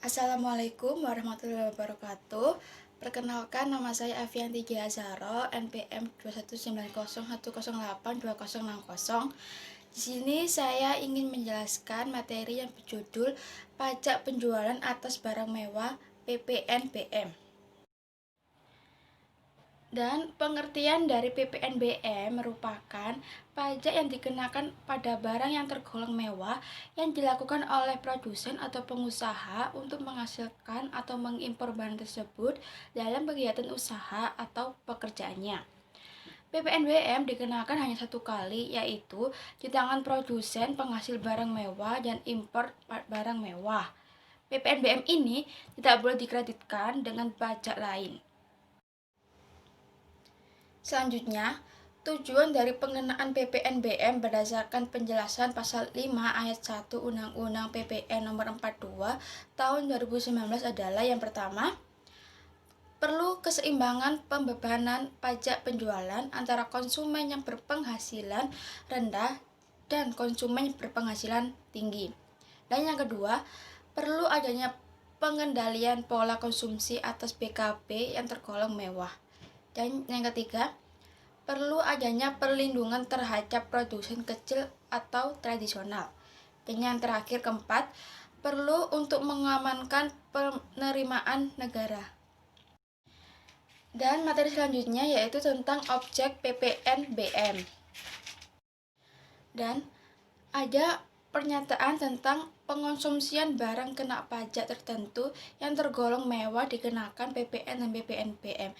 Assalamualaikum warahmatullahi wabarakatuh. Perkenalkan, nama saya Avianti Giazaro, NPM 21901082060. Di sini saya ingin menjelaskan materi yang berjudul Pajak Penjualan Atas Barang Mewah (PPNBM). Dan pengertian dari PPNBM merupakan pajak yang dikenakan pada barang yang tergolong mewah yang dilakukan oleh produsen atau pengusaha untuk menghasilkan atau mengimpor barang tersebut dalam kegiatan usaha atau pekerjaannya. PPNBM dikenakan hanya satu kali, yaitu di tangan produsen penghasil barang mewah dan impor barang mewah. PPNBM ini tidak boleh dikreditkan dengan pajak lain. Selanjutnya, tujuan dari pengenaan PPNBM berdasarkan penjelasan pasal 5 ayat 1 Undang-Undang PPN nomor 42 tahun 2019 adalah yang pertama, perlu keseimbangan pembebanan pajak penjualan antara konsumen yang berpenghasilan rendah dan konsumen yang berpenghasilan tinggi. Dan yang kedua, perlu adanya pengendalian pola konsumsi atas BKP yang tergolong mewah. Dan yang ketiga, perlu adanya perlindungan terhadap produsen kecil atau tradisional. Dan yang terakhir, keempat, perlu untuk mengamankan penerimaan negara. Dan materi selanjutnya yaitu tentang objek PPNBM. Dan ada pernyataan tentang pengonsumsian barang kena pajak tertentu yang tergolong mewah dikenakan PPN dan PPNBM.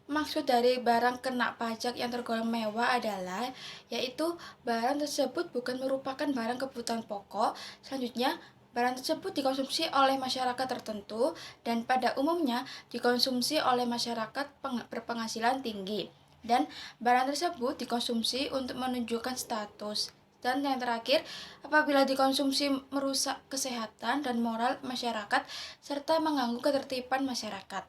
Maksud dari barang kena pajak yang tergolong mewah adalah yaitu barang tersebut bukan merupakan barang kebutuhan pokok. Selanjutnya, barang tersebut dikonsumsi oleh masyarakat tertentu dan pada umumnya dikonsumsi oleh masyarakat berpenghasilan tinggi. Dan barang tersebut dikonsumsi untuk menunjukkan status. Dan yang terakhir, apabila dikonsumsi merusak kesehatan dan moral masyarakat serta mengganggu ketertiban masyarakat.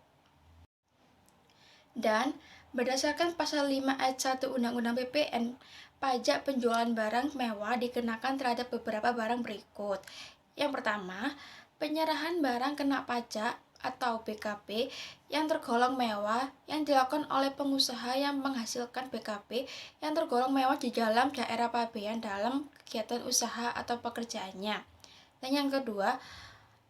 Dan berdasarkan pasal 5 ayat 1 Undang-Undang PPN, pajak penjualan barang mewah dikenakan terhadap beberapa barang berikut. Yang pertama, penyerahan barang kena pajak atau BKP yang tergolong mewah yang dilakukan oleh pengusaha yang menghasilkan BKP yang tergolong mewah di dalam daerah pabean dalam kegiatan usaha atau pekerjaannya. Dan yang kedua,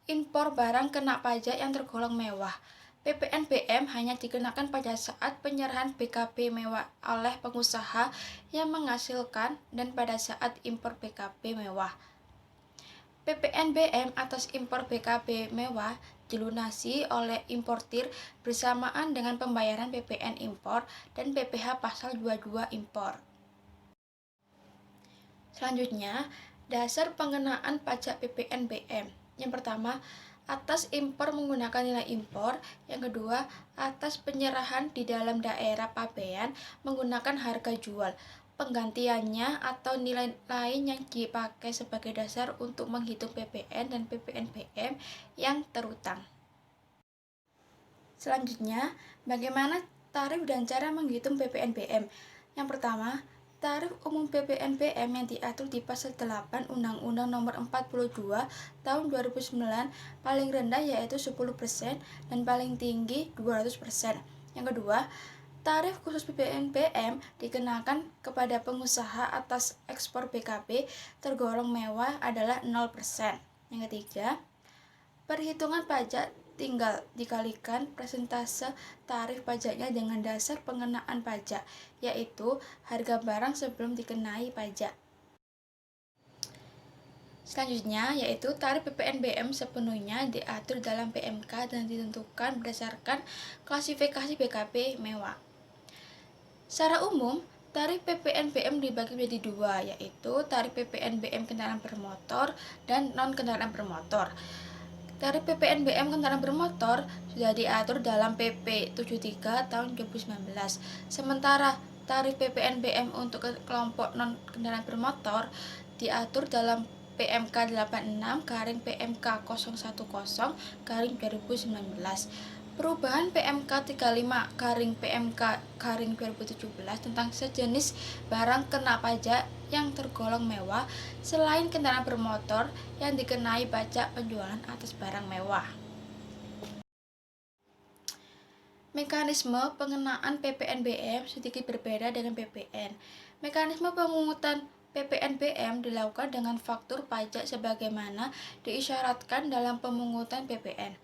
impor barang kena pajak yang tergolong mewah. PPNBM hanya dikenakan pada saat penyerahan BKP mewah oleh pengusaha yang menghasilkan dan pada saat impor BKP mewah. PPNBM atas impor BKP mewah dilunasi oleh importir bersamaan dengan pembayaran PPN impor dan PPh pasal 22 impor. Selanjutnya, dasar pengenaan pajak PPNBM. Yang pertama, atas impor menggunakan nilai impor. Yang kedua, atas penyerahan di dalam daerah pabean menggunakan harga jual. Penggantiannya atau nilai lain yang dipakai sebagai dasar untuk menghitung PPN dan PPNBM yang terutang. Selanjutnya, bagaimana tarif dan cara menghitung PPNBM? Yang pertama, tarif umum PPNBM yang diatur di pasal 8 Undang-Undang Nomor 42 Tahun 2009 paling rendah yaitu 10% dan paling tinggi 200%. Yang kedua, tarif khusus PPNBM dikenakan kepada pengusaha atas ekspor BKP tergolong mewah adalah 0%. Yang ketiga, perhitungan pajak tinggal dikalikan persentase tarif pajaknya dengan dasar pengenaan pajak, yaitu harga barang sebelum dikenai pajak. Selanjutnya, yaitu tarif PPNBM sepenuhnya diatur dalam PMK dan ditentukan berdasarkan klasifikasi BKP mewah. Secara umum, tarif PPNBM dibagi menjadi dua, yaitu tarif PPNBM kendaraan bermotor dan non-kendaraan bermotor. Tarif PPNBM kendaraan bermotor sudah diatur dalam PP 73 tahun 2019. Sementara tarif PPNBM untuk kelompok non-kendaraan bermotor diatur dalam PMK 86 garing PMK 010 garing 2019. Perubahan PMK 35 garing PMK garing 2017 tentang sejenis barang kena pajak yang tergolong mewah selain kendaraan bermotor yang dikenai pajak penjualan atas barang mewah. Mekanisme pengenaan PPNBM sedikit berbeda dengan PPN. Mekanisme pemungutan PPNBM dilakukan dengan faktur pajak sebagaimana diisyaratkan dalam pemungutan PPN.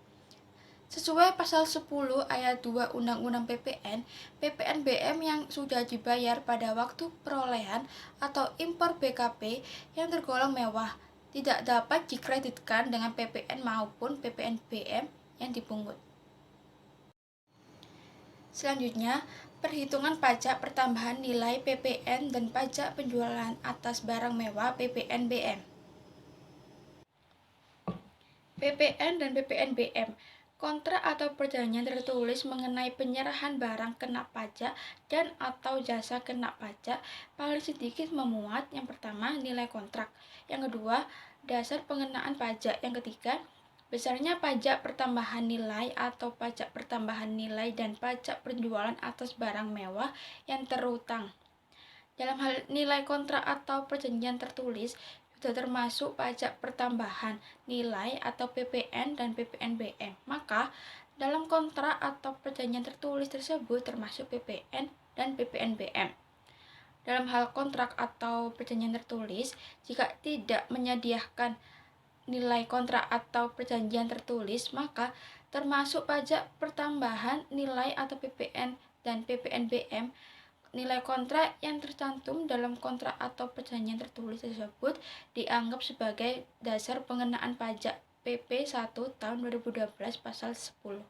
Sesuai pasal 10 ayat 2 Undang-Undang PPN, PPNBM yang sudah dibayar pada waktu perolehan atau impor BKP yang tergolong mewah tidak dapat dikreditkan dengan PPN maupun PPNBM yang dipungut. Selanjutnya, perhitungan pajak pertambahan nilai PPN dan pajak penjualan atas barang mewah PPNBM. PPN dan PPNBM, kontrak atau perjanjian tertulis mengenai penyerahan barang kena pajak dan atau jasa kena pajak paling sedikit memuat yang pertama nilai kontrak, yang kedua dasar pengenaan pajak, yang ketiga besarnya pajak pertambahan nilai atau pajak pertambahan nilai dan pajak penjualan atas barang mewah yang terutang. Dalam hal nilai kontrak atau perjanjian tertulis, sudah termasuk pajak pertambahan nilai atau PPN dan PPNBM. Maka, dalam kontrak atau perjanjian tertulis tersebut termasuk PPN dan PPNBM. Dalam hal kontrak atau perjanjian tertulis, jika tidak menyediakan nilai kontrak atau perjanjian tertulis, maka termasuk pajak pertambahan nilai atau PPN dan PPNBM. Nilai kontrak yang tercantum dalam kontrak atau perjanjian tertulis tersebut dianggap sebagai dasar pengenaan pajak PP 1 tahun 2012 pasal 10.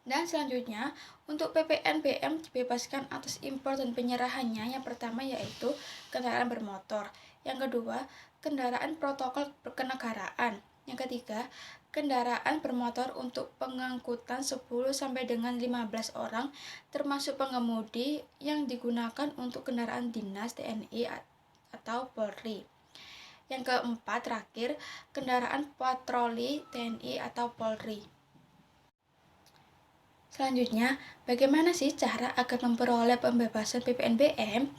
Dan selanjutnya, untuk PPNBM dibebaskan atas impor dan penyerahannya. Yang pertama yaitu kendaraan bermotor, yang kedua kendaraan protokol kenegaraan, yang ketiga kendaraan bermotor untuk pengangkutan 10 sampai dengan 15 orang termasuk pengemudi yang digunakan untuk kendaraan dinas TNI atau Polri. Yang keempat terakhir, kendaraan patroli TNI atau Polri. Selanjutnya, bagaimana sih cara agar memperoleh pembebasan PPNBM?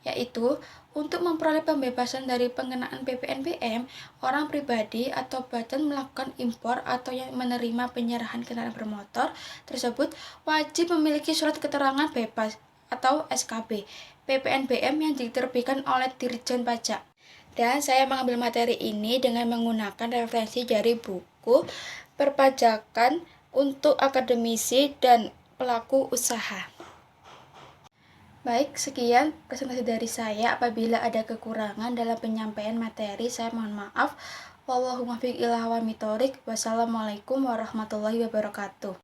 Yaitu, untuk memperoleh pembebasan dari pengenaan PPNBM, orang pribadi atau badan melakukan impor atau yang menerima penyerahan kendaraan bermotor tersebut wajib memiliki surat keterangan bebas atau SKB PPNBM yang diterbitkan oleh Dirjen Pajak. Dan saya mengambil materi ini dengan menggunakan referensi dari buku Perpajakan untuk akademisi dan pelaku usaha. Baik, sekian presentasi dari saya. Apabila ada kekurangan dalam penyampaian materi, saya mohon maaf. Wallahumma fiq ilham wa mitorik. Wassalamualaikum warahmatullahi wabarakatuh.